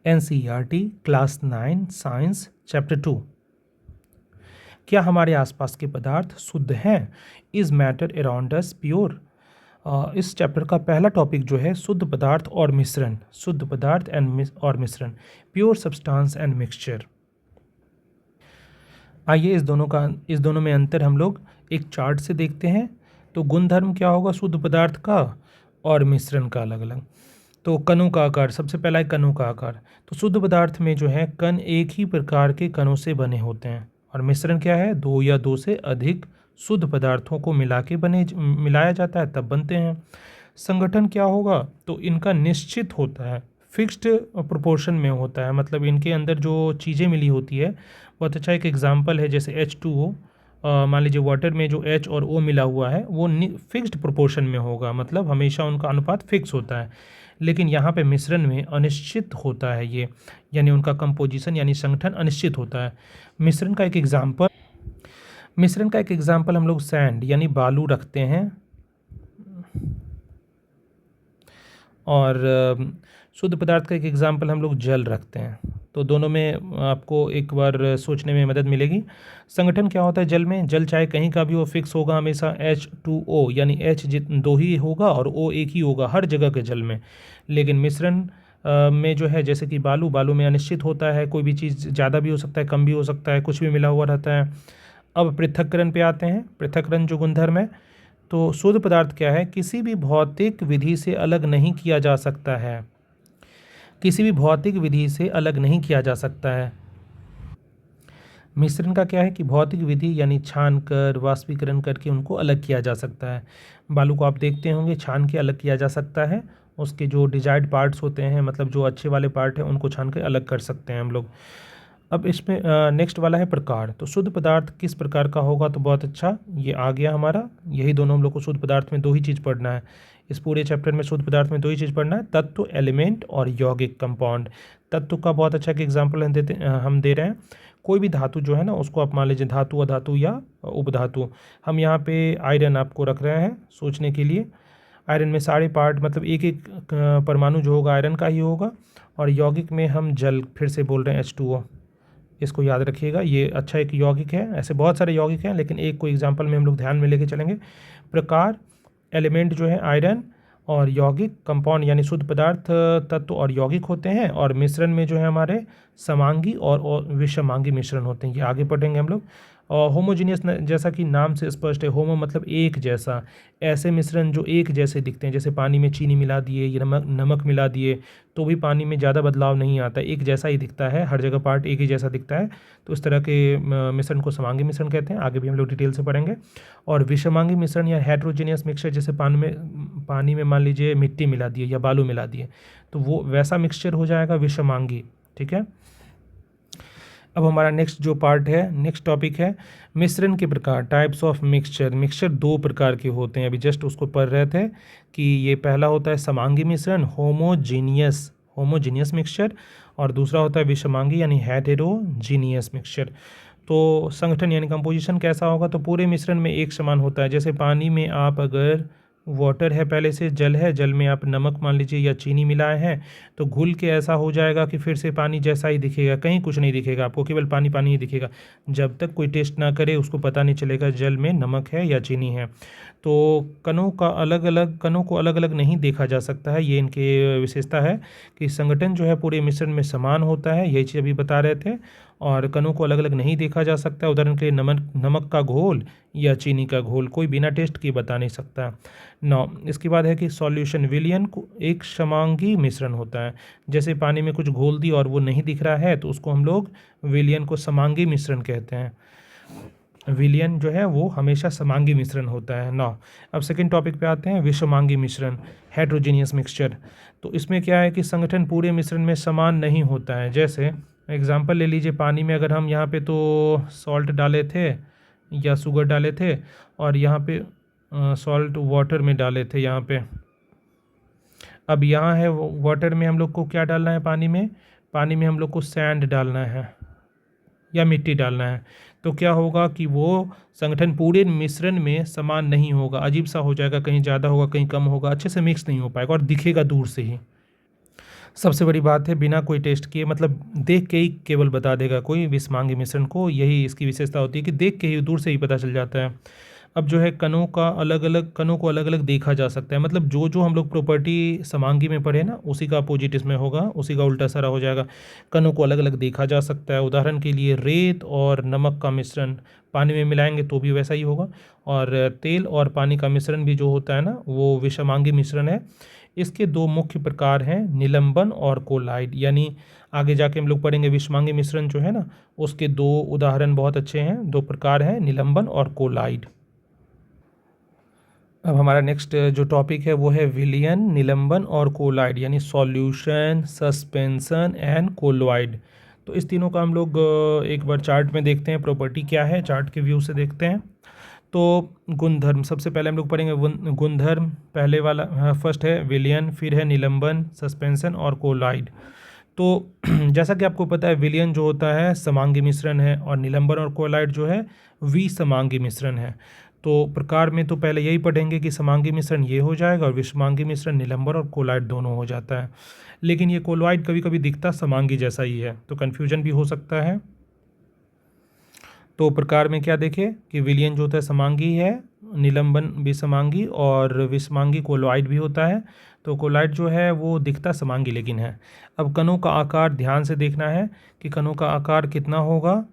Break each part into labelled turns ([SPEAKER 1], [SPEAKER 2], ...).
[SPEAKER 1] NCERT class 9 science chapter 2। क्या हमारे आसपास के पदार्थ शुद्ध हैं? Is matter around us pure? इस चैप्टर का पहला टॉपिक जो है शुद्ध पदार्थ और मिश्रण, शुद्ध पदार्थ और मिश्रण, प्योर सब्सटेंस एंड मिक्सचर। आइए इस दोनों में अंतर हम लोग एक चार्ट से देखते हैं। तो गुणधर्म क्या होगा शुद्ध पदार्थ का और मिश्रण का अलग अलग। तो कणों का आकार, सबसे पहला है कणों का आकार। तो शुद्ध पदार्थ में जो है कण एक ही प्रकार के कणों से बने होते हैं, और मिश्रण क्या है, दो या दो से अधिक शुद्ध पदार्थों को मिलाया जाता है तब बनते हैं। संगठन क्या होगा, तो इनका निश्चित होता है, फिक्स्ड प्रोपोर्शन में होता है, मतलब इनके अंदर जो चीज़ें मिली होती है। बहुत अच्छा एक एग्जांपल है जैसे H2O, मान लीजिए वाटर में जो H और O मिला हुआ है वो फिक्स्ड प्रोपोर्शन में होगा, मतलब हमेशा उनका अनुपात फिक्स होता है। लेकिन यहाँ पे मिश्रण में अनिश्चित होता है ये, यानी उनका कंपोजिशन यानी संगठन अनिश्चित होता है। मिश्रण का एक एग्जाम्पल हम लोग सैंड यानी बालू रखते हैं, और शुद्ध पदार्थ का एक एग्जाम्पल हम लोग जल रखते हैं। तो दोनों में आपको एक बार सोचने में मदद मिलेगी। संगठन क्या होता है जल में, जल चाहे कहीं का भी हो फिक्स होगा हमेशा, H2O यानी H दो ही होगा और O एक ही होगा हर जगह के जल में। लेकिन मिश्रण में जो है जैसे कि बालू में अनिश्चित होता है, कोई भी चीज़ ज़्यादा भी हो सकता है कम भी हो सकता है, कुछ भी मिला हुआ रहता है। अब पृथक्करण पे आते हैं। पृथक्करण जो गुणधर्म है, तो शुद्ध पदार्थ क्या है, किसी भी भौतिक विधि से अलग नहीं किया जा सकता है, किसी भी भौतिक विधि से अलग नहीं किया जा सकता है। मिश्रण का क्या है कि भौतिक विधि यानी छान कर वाष्पीकरण करके उनको अलग किया जा सकता है। बालू को आप देखते होंगे छान के अलग किया जा सकता है, उसके जो डिजाइड पार्ट्स होते हैं, मतलब जो अच्छे वाले पार्ट हैं उनको छान के अलग कर सकते हैं हम लोग। अब इसमें नेक्स्ट वाला है प्रकार। तो शुद्ध पदार्थ किस प्रकार का होगा, तो बहुत अच्छा ये आ गया हमारा। यही दोनों हम लोग को शुद्ध पदार्थ में दो ही चीज़ पढ़ना है, इस पूरे चैप्टर में शुद्ध पदार्थ में दो ही चीज़ पढ़ना है, तत्व एलिमेंट और यौगिक कंपाउंड। तत्व का बहुत अच्छा एक एग्जाम्पल हम दे रहे हैं। कोई भी धातु जो है ना उसको आप मान लीजिए धातु, अधातु या उपधातु। हम यहाँ पे आयरन आपको रख रहे हैं सोचने के लिए। आयरन में सारे पार्ट मतलब एक एक परमाणु जो होगा आयरन का ही होगा। और यौगिक में हम जल, फिर से बोल रहे हैं H2O, इसको याद रखिएगा, ये अच्छा एक यौगिक है। ऐसे बहुत सारे यौगिक हैं लेकिन एक को एग्जाम्पल में हम लोग ध्यान में लेके चलेंगे। प्रकार एलिमेंट जो है आयरन, और यौगिक कंपाउंड यानी शुद्ध पदार्थ तत्व और यौगिक होते हैं। और मिश्रण में जो है हमारे समांगी और विषमांगी मिश्रण होते हैं, ये आगे पढ़ेंगे हम लोग। और होमोजीनियस जैसा कि नाम से स्पष्ट है, होमो मतलब एक जैसा, ऐसे मिश्रण जो एक जैसे दिखते हैं, जैसे पानी में चीनी मिला दिए या नमक मिला दिए तो भी पानी में ज़्यादा बदलाव नहीं आता, एक जैसा ही दिखता है, हर जगह पार्ट एक ही जैसा दिखता है। तो इस तरह के मिश्रण को समांगी मिश्रण कहते हैं, आगे भी हम लोग डिटेल से पढ़ेंगे। और विषमांगी मिश्रण या हेट्रोजीनियस मिक्सचर, जैसे पानी में मान लीजिए मिट्टी मिला दिए या बालू मिला दिए तो वो वैसा मिक्सचर हो जाएगा विषमांगी। ठीक है, अब हमारा नेक्स्ट जो पार्ट है, नेक्स्ट टॉपिक है मिश्रण के प्रकार, टाइप्स ऑफ मिक्सचर। मिक्सचर दो प्रकार के होते हैं, अभी जस्ट उसको पढ़ रहे थे कि ये पहला होता है समांगी मिश्रण, होमोजीनियस मिक्सचर, और दूसरा होता है विषमांगी यानी हेटेरोजीनियस मिक्सचर। तो संगठन यानी कंपोजिशन कैसा होगा, तो पूरे मिश्रण में एक समान होता है। जैसे पानी में आप अगर वाटर है, पहले से जल है, जल में आप नमक मान लीजिए या चीनी मिलाए हैं, तो घुल के ऐसा हो जाएगा कि फिर से पानी जैसा ही दिखेगा, कहीं कुछ नहीं दिखेगा आपको, केवल पानी पानी ही दिखेगा। जब तक कोई टेस्ट ना करे उसको पता नहीं चलेगा जल में नमक है या चीनी है। तो कणों को अलग अलग नहीं देखा जा सकता है, ये इनके विशेषता है कि संगठन जो है पूरे मिश्रण में समान होता है, यही चीज़ अभी बता रहे थे। और कणों को अलग अलग नहीं देखा जा सकता, उदाहरण के लिए नमक का घोल या चीनी का घोल कोई बिना टेस्ट किए बता नहीं सकता। नौ, इसके बाद है कि सॉल्यूशन, विलयन को एक समांगी मिश्रण होता है। जैसे पानी में कुछ घोल दी और वो नहीं दिख रहा है तो उसको हम लोग विलयन को समांगी मिश्रण कहते हैं। विलयन जो है वो हमेशा समांगी मिश्रण होता है। नौ, अब सेकंड टॉपिक पे आते हैं, विषमांगी मिश्रण, हेट्रोजीनियस मिक्सचर। तो इसमें क्या है कि संगठन पूरे मिश्रण में समान नहीं होता है। जैसे एग्जांपल ले लीजिए, पानी में अगर हम यहाँ पे तो सॉल्ट डाले थे या शुगर डाले थे, और यहाँ पे सॉल्ट वाटर में डाले थे यहाँ पे। अब यहाँ है वाटर में हम लोग को क्या डालना है, पानी में हम लोग को सैंड डालना है या मिट्टी डालना है। तो क्या होगा कि वो संगठन पूरे मिश्रण में समान नहीं होगा, अजीब सा हो जाएगा, कहीं ज़्यादा होगा कहीं कम होगा, अच्छे से मिक्स नहीं हो पाएगा और दिखेगा दूर से ही। सबसे बड़ी बात है बिना कोई टेस्ट किए, मतलब देख के ही केवल बता देगा कोई विषमांगी मिश्रण को, यही इसकी विशेषता होती है कि देख के ही दूर से ही पता चल जाता है। अब जो है कणों को अलग अलग देखा जा सकता है, मतलब जो जो हम लोग प्रॉपर्टी समांगी में पढ़े ना उसी का अपोजिट इसमें होगा, उसी का उल्टा सारा हो जाएगा। कणों को अलग अलग देखा जा सकता है, उदाहरण के लिए रेत और नमक का मिश्रण पानी में मिलाएंगे तो भी वैसा ही होगा, और तेल और पानी का मिश्रण भी जो होता है ना वो विषमांगी मिश्रण है। इसके दो मुख्य प्रकार हैं, निलंबन और कोलाइड, यानी आगे जाके हम लोग पढ़ेंगे विषमांगी मिश्रण जो है ना उसके दो उदाहरण बहुत अच्छे हैं, दो प्रकार हैं, निलंबन और कोलाइड। अब हमारा नेक्स्ट जो टॉपिक है वो है विलयन, निलंबन और कोलाइड, यानी सॉल्यूशन, सस्पेंशन एंड कोलॉइड। तो इस तीनों का हम लोग एक बार चार्ट में देखते हैं, प्रॉपर्टी क्या है चार्ट के व्यू से देखते हैं। तो गुणधर्म सबसे पहले हम लोग पढ़ेंगे गुणधर्म, पहले वाला फर्स्ट है विलयन, फिर है निलंबन, सस्पेंशन और कोलाइड। तो जैसा कि आपको पता है विलयन जो होता है समांगी मिश्रण है, और निलंबन और कोलाइड जो है विसमांगी मिश्रण है। तो प्रकार में तो पहले यही पढ़ेंगे कि समांगी मिश्रण ये हो जाएगा और विषमांगी मिश्रण निलंबन और कोलाइड दोनों हो जाता है, लेकिन ये कोलॉइड कभी कभी दिखता समांगी जैसा ही है, तो कन्फ्यूजन भी हो सकता है। तो प्रकार में क्या देखें कि विलयन जो होता है समांगी है, निलंबन विषमांगी और विषमांगी कोलॉइड भी होता है। तो कोलॉइड जो है वो दिखता समांगी लेकिन है। अब कणों का आकार ध्यान से देखना है कि कणों का आकार कितना होगा,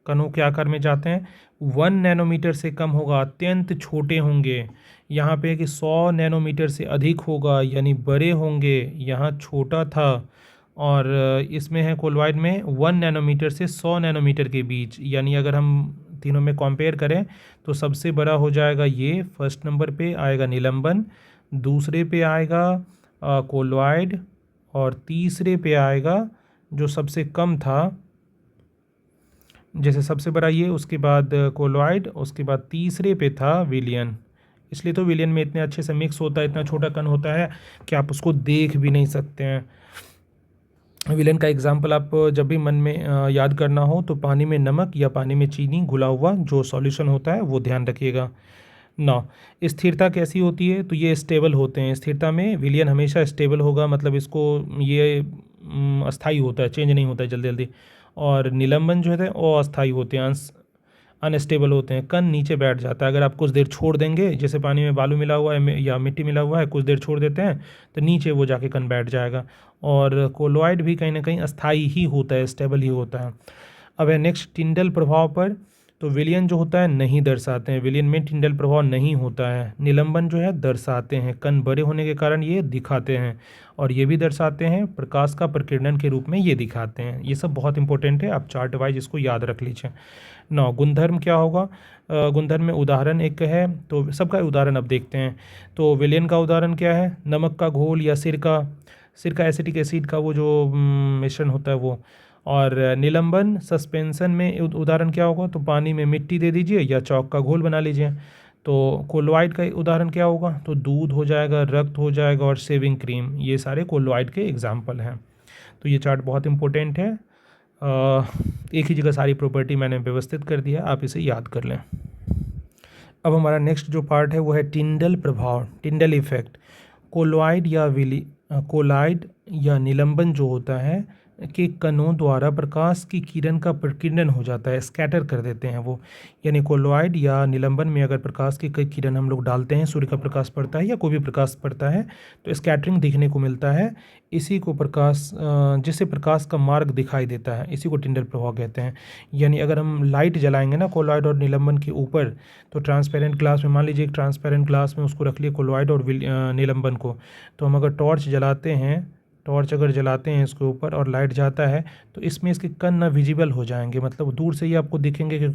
[SPEAKER 1] कणों के आकार में जाते हैं 1 नैनोमीटर से कम होगा, अत्यंत छोटे होंगे। यहाँ पे कि 100 नैनोमीटर से अधिक होगा यानी बड़े होंगे, यहाँ छोटा था। और इसमें है कोलॉइड में 1 नैनोमीटर से 100 नैनोमीटर के बीच, यानी अगर हम तीनों में कंपेयर करें तो सबसे बड़ा हो जाएगा ये, फर्स्ट नंबर पे आएगा निलंबन, दूसरे पे आएगा कोलॉइड, और तीसरे पे आएगा जो सबसे कम था, जैसे सबसे बड़ा ये, उसके बाद कोलॉइड, उसके बाद तीसरे पे था विलियन। इसलिए तो विलियन में इतने अच्छे से मिक्स होता है, इतना छोटा कण होता है कि आप उसको देख भी नहीं सकते हैं। विलेन का एग्जाम्पल आप जब भी मन में याद करना हो तो पानी में नमक या पानी में चीनी घुला हुआ जो सॉल्यूशन होता है वो ध्यान रखिएगा। नौ, स्थिरता कैसी होती है, तो ये स्टेबल होते हैं, स्थिरता में विलियन हमेशा स्टेबल होगा, मतलब इसको ये अस्थाई होता है, चेंज नहीं होता है जल्दी जल्दी। और निलंबन जो है वो अस्थाई होते हैं, अनस्टेबल होते हैं, कण नीचे बैठ जाता है। अगर आप कुछ देर छोड़ देंगे, जैसे पानी में बालू मिला हुआ है या मिट्टी मिला हुआ है, कुछ देर छोड़ देते हैं तो नीचे वो जाके कण बैठ जाएगा। और कोलॉइड भी कहीं ना कहीं अस्थाई ही होता है, स्टेबल ही होता है। अब है नेक्स्ट टिंडल प्रभाव पर, तो विलियन जो होता है नहीं दर्शाते हैं, विलियन में टिंडल प्रभाव नहीं होता है। निलंबन जो है दर्शाते हैं, कण बड़े होने के कारण ये दिखाते हैं, और ये भी दर्शाते हैं प्रकाश का प्रकीर्णन के रूप में ये दिखाते हैं। ये सब बहुत इंपॉर्टेंट है, आप चार्ट वाइज इसको याद रख लीजिए। नौ, गुणधर्म क्या होगा, गुणधर्म में उदाहरण एक है, तो सबका उदाहरण अब देखते हैं। तो विलियन का उदाहरण क्या है, नमक का घोल या सिरका, सिरका एसिटिक एसिड का वो जो मिश्रण होता है वो। और निलंबन सस्पेंशन में उदाहरण क्या होगा, तो पानी में मिट्टी दे दीजिए या चौक का घोल बना लीजिए। तो कोलोइड का उदाहरण क्या होगा, तो दूध हो जाएगा, रक्त हो जाएगा और शेविंग क्रीम, ये सारे कोलोइड के एग्जाम्पल हैं। तो ये चार्ट बहुत इंपॉर्टेंट है, एक ही जगह सारी प्रॉपर्टी मैंने व्यवस्थित कर दिया, आप इसे याद कर लें। अब हमारा नेक्स्ट जो पार्ट है वो है टिंडल प्रभाव, टिंडल इफेक्ट। कोलाइड या निलंबन जो होता है कि कणों द्वारा प्रकाश की किरण का प्रकीर्णन हो जाता है, स्कैटर कर देते हैं वो। यानी कोलॉइड या निलंबन में अगर प्रकाश की कई किरण हम लोग डालते हैं, सूर्य का प्रकाश पड़ता है या कोई भी प्रकाश पड़ता है तो स्कैटरिंग दिखने को मिलता है। इसी को जिससे प्रकाश का मार्ग दिखाई देता है, इसी को टिंडल प्रभाव कहते हैं। यानी अगर हम लाइट जलाएंगे ना कोलॉइड और निलंबन के ऊपर, तो ट्रांसपेरेंट ग्लास में, मान लीजिए एक ट्रांसपेरेंट ग्लास में उसको रख लिए कोलॉइड और निलंबन को, तो हम अगर टॉर्च जलाते हैं, टॉर्च अगर जलाते हैं इसके ऊपर और लाइट जाता है तो इसमें इसके कण ना विजिबल हो जाएंगे, मतलब दूर से ही आपको दिखेंगे कि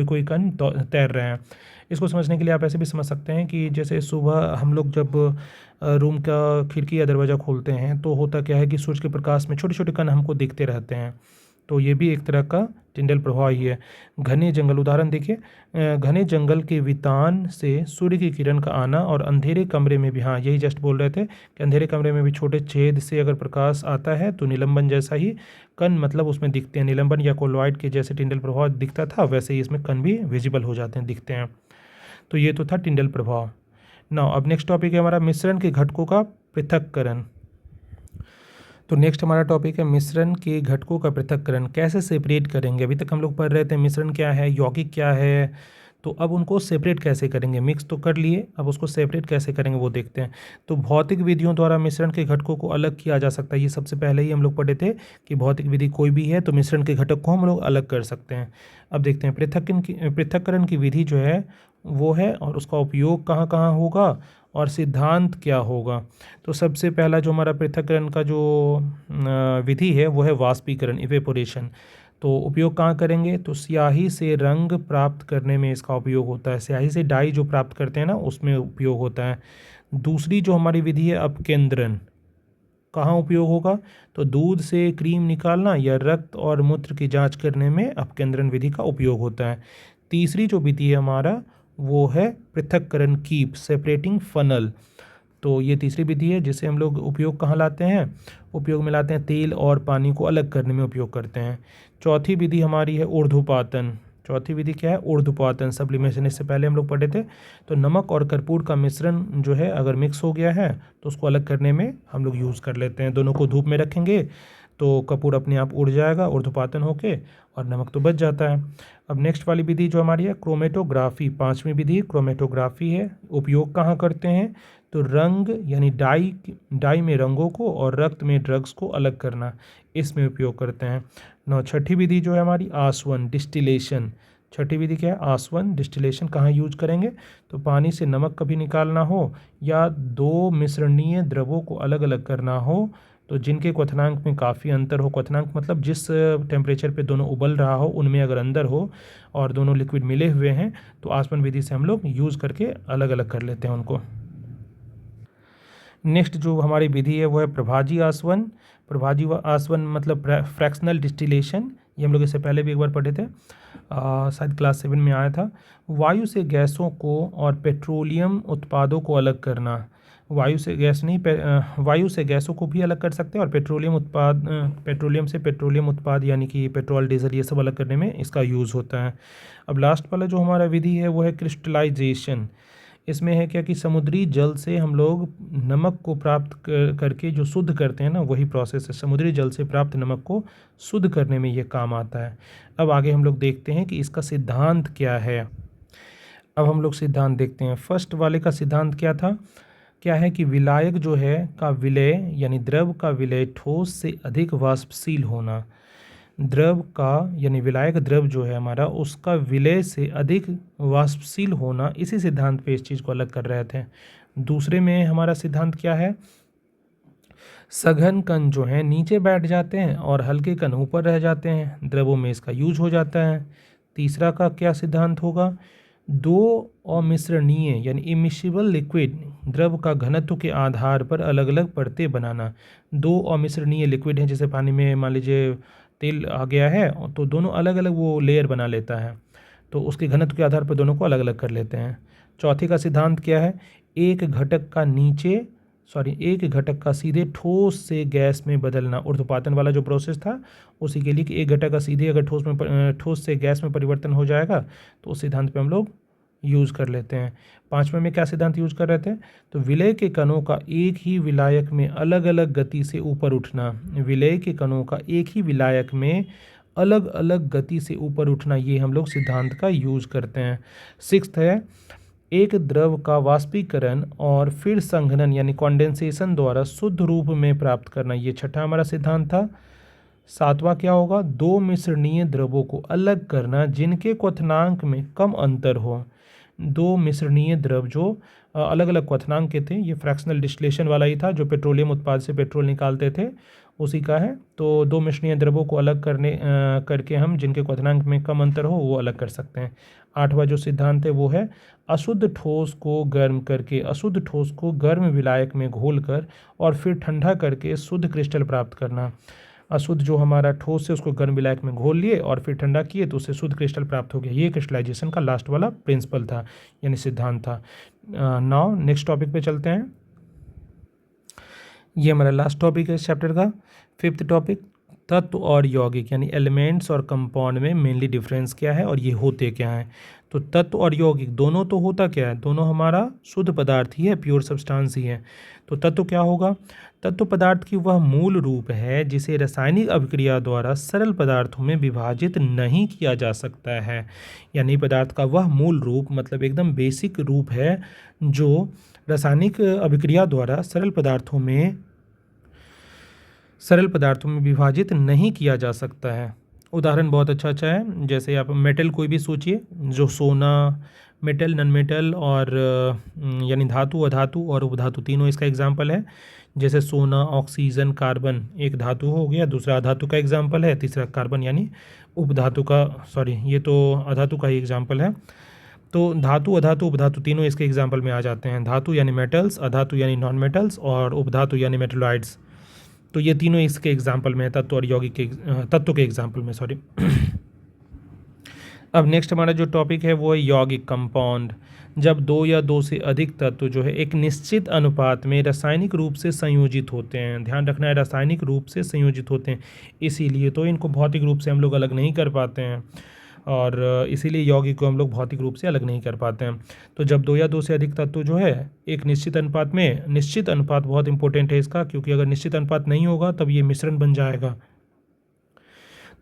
[SPEAKER 1] कोई कण तैर रहे हैं। इसको समझने के लिए आप ऐसे भी समझ सकते हैं कि जैसे सुबह हम लोग जब रूम का खिड़की या दरवाज़ा खोलते हैं तो होता क्या है कि सूरज के प्रकाश में छोटे छोटे कण हमको दिखते रहते हैं, तो ये भी एक तरह का टिंडल प्रभाव ही है। घने जंगल, उदाहरण देखिए, घने जंगल के वितान से सूर्य की किरण का आना, और अंधेरे कमरे में भी, हाँ यही जस्ट बोल रहे थे कि अंधेरे कमरे में भी छोटे छेद से अगर प्रकाश आता है तो निलंबन जैसा ही कण मतलब उसमें दिखते हैं। निलंबन या कोलॉइड के जैसे टिंडल प्रभाव दिखता था वैसे ही इसमें कण भी विजिबल हो जाते हैं, दिखते हैं। तो ये तो था टिंडल प्रभाव। नाउ अब नेक्स्ट टॉपिक है हमारा मिश्रण के घटकों का पृथक्करण। तो नेक्स्ट हमारा टॉपिक है मिश्रण के घटकों का पृथक्करण, कैसे सेपरेट करेंगे। अभी तक हम लोग पढ़ रहे थे मिश्रण क्या है, यौगिक क्या है, तो अब उनको सेपरेट कैसे करेंगे। मिक्स तो कर लिए, अब उसको सेपरेट कैसे करेंगे वो देखते हैं। तो भौतिक विधियों द्वारा मिश्रण के घटकों को अलग किया जा सकता है। ये सबसे पहले ही हम लोग पढ़े थे कि भौतिक विधि कोई भी है तो मिश्रण के घटक को हम लोग अलग कर सकते हैं। अब देखते हैं पृथक्करण की विधि जो है वो है, और उसका उपयोग कहाँ कहाँ होगा और सिद्धांत क्या होगा। तो सबसे पहला जो हमारा पृथक्करण का जो विधि है वो है वाष्पीकरण, इवेपोरेशन। तो उपयोग कहाँ करेंगे, तो स्याही से रंग प्राप्त करने में इसका उपयोग होता है। स्याही से डाई जो प्राप्त करते हैं ना, उसमें उपयोग होता है। दूसरी जो हमारी विधि है अपकेंद्रन, कहाँ उपयोग होगा, तो दूध से क्रीम निकालना या रक्त और मूत्र की जांच करने में अपकेंद्रन विधि का उपयोग होता है। तीसरी जो विधि है हमारा वो है पृथक्करण कीप, सेपरेटिंग फनल। तो ये तीसरी विधि है जिसे हम लोग उपयोग कहाँ लाते हैं, उपयोग में लाते हैं तेल और पानी को अलग करने में उपयोग करते हैं। चौथी विधि हमारी है ऊर्ध्वपातन। चौथी विधि क्या है, ऊर्ध्वपातन, सब्लिमेशन। इससे पहले हम लोग पढ़े थे। तो नमक और कर्पूर का मिश्रण जो है अगर मिक्स हो गया है तो उसको अलग करने में हम लोग यूज़ कर लेते हैं। दोनों को धूप में रखेंगे तो कपूर अपने आप उड़ जाएगा ऊर्ध्वपातन होके, और नमक तो बच जाता है। अब नेक्स्ट वाली विधि जो हमारी है क्रोमेटोग्राफी, पांचवी विधि क्रोमेटोग्राफी है। उपयोग कहाँ करते हैं, तो रंग यानी डाई में रंगों को और रक्त में ड्रग्स को अलग करना, इसमें उपयोग करते हैं। छठी विधि जो है हमारी आसवन, डिस्टिलेशन। छठी विधि क्या है, आसवन डिस्टिलेशन। कहाँ यूज करेंगे, तो पानी से नमक कभी निकालना हो या दो मिश्रणीय द्रवों को अलग अलग करना हो तो जिनके क्वथनांक में काफ़ी अंतर हो, क्वथनांक मतलब जिस टेम्परेचर पे दोनों उबल रहा हो उनमें अगर अंदर हो और दोनों लिक्विड मिले हुए हैं, तो आसवन विधि से हम लोग यूज़ करके अलग अलग कर लेते हैं उनको। नेक्स्ट जो हमारी विधि है वो है प्रभाजी आसवन। प्रभाजी आसवन मतलब फ्रैक्शनल डिस्टिलेशन, ये हम लोग इससे पहले भी एक बार पढ़े थे, शायद क्लास 7 में आया था। वायु से गैसों को और पेट्रोलियम उत्पादों को अलग करना। वायु से गैस नहीं, वायु से गैसों को भी अलग कर सकते हैं, और पेट्रोलियम से पेट्रोलियम उत्पाद यानी कि पेट्रोल डीजल ये सब अलग करने में इसका यूज़ होता है। अब लास्ट वाला जो हमारा विधि है वो है क्रिस्टलाइजेशन। इसमें है क्या कि समुद्री जल से हम लोग नमक को प्राप्त करके जो शुद्ध करते हैं ना, वही प्रोसेस है। समुद्री जल से प्राप्त नमक को शुद्ध करने में ये काम आता है। अब आगे हम लोग देखते हैं कि इसका सिद्धांत क्या है। अब हम लोग सिद्धांत देखते हैं। फर्स्ट वाले का सिद्धांत क्या है कि विलायक जो है का विलय यानी द्रव का विलय ठोस से अधिक वाष्पशील होना। द्रव का यानी विलायक द्रव जो है हमारा, उसका विलय से अधिक वाष्पशील होना, इसी सिद्धांत पे इस चीज़ को अलग कर रहे थे। दूसरे में हमारा सिद्धांत क्या है, सघन कण जो हैं नीचे बैठ जाते हैं और हल्के कण ऊपर रह जाते हैं, द्रवों में इसका यूज हो जाता है। तीसरा का क्या सिद्धांत होगा, दो अमिश्रणीय यानी इमिसिबल लिक्विड द्रव का घनत्व के आधार पर अलग अलग परतें बनाना। दो अमिश्रणीय लिक्विड हैं, जैसे पानी में मान लीजिए तेल आ गया है तो दोनों अलग अलग वो लेयर बना लेता है, तो उसके घनत्व के आधार पर दोनों को अलग अलग कर लेते हैं। चौथे का सिद्धांत क्या है, एक घटक का सीधे ठोस से गैस में बदलना। ऊर्ध्वपातन वाला जो प्रोसेस था उसी के लिए कि एक घटक का सीधे अगर ठोस से गैस में परिवर्तन हो जाएगा तो उस सिद्धांत पे हम लोग यूज़ कर लेते हैं। पांचवें में क्या सिद्धांत यूज कर रहे थे, तो विलय के कणों का एक ही विलायक में अलग अलग गति से ऊपर उठना। विलय के कणों का एक ही विलायक में अलग अलग गति से ऊपर उठना, ये हम लोग सिद्धांत का यूज करते हैं। सिक्स्थ है, एक द्रव का वाष्पीकरण और फिर संघनन यानी कॉन्डेंसेशन द्वारा शुद्ध रूप में प्राप्त करना, ये छठा हमारा सिद्धांत था। सातवां क्या होगा, दो मिश्रणीय द्रवों को अलग करना जिनके क्वथनांक में कम अंतर हो। दो मिश्रणीय द्रव जो अलग अलग क्वथनांक के थे, ये फ्रैक्शनल डिस्टिलेशन वाला ही था, जो पेट्रोलियम उत्पाद से पेट्रोल निकालते थे उसी का है। तो दो मिश्रणीय द्रवों को अलग करके हम जिनके क्वथनांक में कम अंतर हो वो अलग कर सकते हैं। आठवां जो सिद्धांत है वो है अशुद्ध ठोस को गर्म विलायक में घोलकर और फिर ठंडा करके शुद्ध क्रिस्टल प्राप्त करना। अशुद्ध जो हमारा ठोस है उसको गर्म विलायक में घोल लिए और फिर ठंडा किए तो उससे शुद्ध क्रिस्टल प्राप्त हो गया। ये क्रिस्टलाइजेशन का लास्ट वाला प्रिंसिपल था यानी सिद्धांत था। नाउ नेक्स्ट टॉपिक पे चलते हैं। ये हमारा लास्ट टॉपिक है इस चैप्टर का, फिफ्थ टॉपिक तत्व और यौगिक यानी एलिमेंट्स और कंपाउंड में मेनली डिफरेंस क्या है और ये होते क्या हैं। तो तत्व और यौगिक दोनों तो होता क्या है, दोनों हमारा शुद्ध पदार्थ ही है, प्योर सब्सटेंस ही है। तो तत्व क्या होगा, तत्व पदार्थ की वह मूल रूप है जिसे रासायनिक अभिक्रिया द्वारा सरल पदार्थों में विभाजित नहीं किया जा सकता है। यानी पदार्थ का वह मूल रूप मतलब एकदम बेसिक रूप है जो रासायनिक अभिक्रिया द्वारा सरल पदार्थों में विभाजित नहीं किया जा सकता है। उदाहरण बहुत अच्छा अच्छा है, जैसे आप मेटल कोई भी सोचिए, जो सोना, मेटल, नॉन मेटल और यानी धातु, अधातु और उपधातु तीनों इसका एग्जाम्पल है। जैसे सोना, ऑक्सीजन, कार्बन एक धातु हो गया, दूसरा अधातु का एग्जाम्पल है, तीसरा कार्बन यानी उपधातु का, सॉरी ये तो अधातु का ही एग्जाम्पल है। तो धातु, अधातु, उपधातु तीनों इसके एग्जाम्पल में आ जाते हैं। धातु यानी मेटल्स, अधातु यानी नॉन मेटल्स और उपधातु यानी मेटलॉइड्स। तो ये तीनों इसके एग्जाम्पल में है, तत्व और यौगिक के तत्व के एग्जाम्पल में, सॉरी। अब नेक्स्ट हमारा जो टॉपिक है वो है यौगिक, कंपाउंड। जब दो या दो से अधिक तत्व जो है एक निश्चित अनुपात में रासायनिक रूप से संयोजित होते हैं, ध्यान रखना है रासायनिक रूप से संयोजित होते हैं, इसीलिए तो इनको भौतिक रूप से हम लोग अलग नहीं कर पाते हैं और इसीलिए यौगिक को हम लोग भौतिक रूप से अलग नहीं कर पाते हैं। तो जब दो या दो से अधिक तत्व जो है एक निश्चित अनुपात में, निश्चित अनुपात बहुत इंपॉर्टेंट है इसका, क्योंकि अगर निश्चित अनुपात नहीं होगा तब ये मिश्रण बन जाएगा।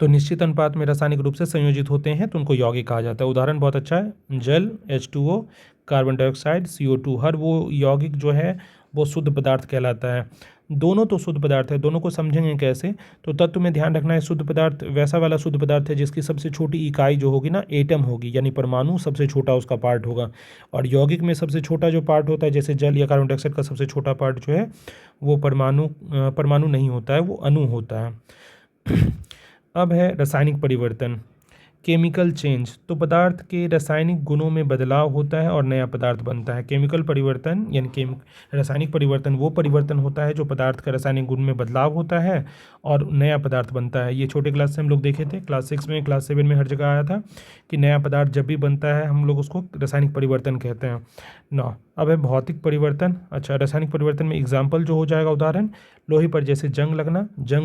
[SPEAKER 1] तो निश्चित अनुपात में रासायनिक रूप से संयोजित होते हैं तो उनको यौगिक कहा जाता है। उदाहरण बहुत अच्छा है, जल H2O, कार्बन डाइऑक्साइड CO2, हर वो यौगिक जो है वो शुद्ध पदार्थ कहलाता है। दोनों तो शुद्ध पदार्थ है, दोनों को समझेंगे कैसे, तो तत्व में ध्यान रखना है शुद्ध पदार्थ वैसा वाला शुद्ध पदार्थ है जिसकी सबसे छोटी इकाई जो होगी ना, एटम होगी, यानी परमाणु सबसे छोटा उसका पार्ट होगा। और यौगिक में सबसे छोटा जो पार्ट होता है, जैसे जल या कार्बन डाइऑक्साइड का सबसे छोटा पार्ट जो है वो परमाणु नहीं होता है, वो अणु होता है। अब है रासायनिक परिवर्तन, केमिकल चेंज। तो पदार्थ के रासायनिक गुणों में बदलाव होता है और नया पदार्थ बनता है। केमिकल परिवर्तन यानी रासायनिक परिवर्तन वो परिवर्तन होता है जो पदार्थ का रासायनिक गुण में बदलाव होता है और नया पदार्थ बनता है। ये छोटे क्लास से हम लोग देखे थे, क्लास 6 में, क्लास 7 में हर जगह आया था कि नया पदार्थ जब भी बनता है हम लोग उसको रासायनिक परिवर्तन कहते हैं ना। अब है भौतिक परिवर्तन। अच्छा, रासायनिक परिवर्तन में एग्जाम्पल जो हो जाएगा, उदाहरण लोहे पर जैसे जंग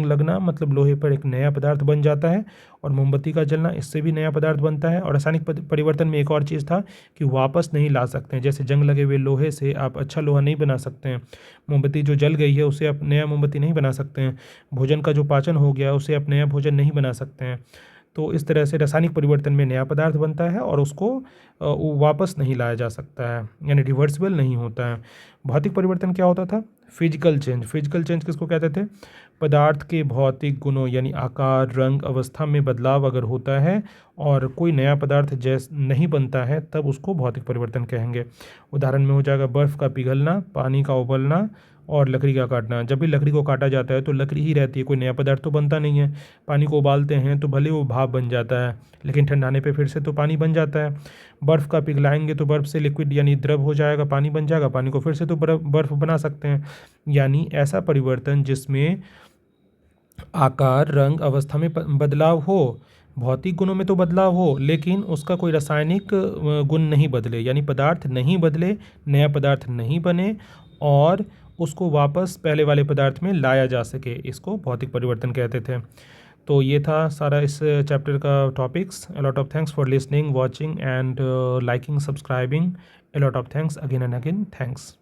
[SPEAKER 1] लगना मतलब लोहे पर एक नया पदार्थ बन जाता है, और मोमबत्ती का जलना, इससे भी नया पदार्थ बनता है। और रासायनिक परिवर्तन में एक और चीज़ था कि वापस नहीं ला सकते हैं, जैसे जंग लगे हुए लोहे से आप अच्छा लोहा नहीं बना सकते हैं, मोमबत्ती जो जल गई है उससे आप नया मोमबत्ती नहीं बना सकते हैं, भोजन का जो पाचन हो गया उससे आप नया भोजन नहीं बना सकते हैं। तो इस तरह से रासायनिक परिवर्तन में नया पदार्थ बनता है और उसको वापस नहीं लाया जा सकता है, यानी रिवर्सिबल नहीं होता है। भौतिक परिवर्तन क्या होता था, फिजिकल चेंज। फिजिकल चेंज किसको कहते थे, पदार्थ के भौतिक गुणों यानी आकार, रंग, अवस्था में बदलाव अगर होता है और कोई नया पदार्थ जैसे नहीं बनता है तब उसको भौतिक परिवर्तन कहेंगे। उदाहरण में हो जाएगा बर्फ़ का पिघलना, पानी का उबलना और लकड़ी का काटना। जब भी लकड़ी को काटा जाता है तो लकड़ी ही रहती है, कोई नया पदार्थ तो बनता नहीं है। पानी को उबालते हैं तो भले वो भाप बन जाता है, लेकिन ठंडाने पे फिर से तो पानी बन जाता है। बर्फ़ का पिघलाएंगे तो बर्फ़ से लिक्विड यानी द्रव हो जाएगा, पानी बन जाएगा, पानी को फिर से तो बर्फ़ बना सकते हैं। यानी ऐसा परिवर्तन जिसमें आकार, रंग, अवस्था में बदलाव हो, भौतिक गुणों में तो बदलाव हो लेकिन उसका कोई रासायनिक गुण नहीं बदले, यानी पदार्थ नहीं बदले, नया पदार्थ नहीं बने और उसको वापस पहले वाले पदार्थ में लाया जा सके, इसको भौतिक परिवर्तन कहते थे। तो ये था सारा इस चैप्टर का topics. A lot of thanks for listening, watching and liking, subscribing. A lot of thanks again and again, thanks.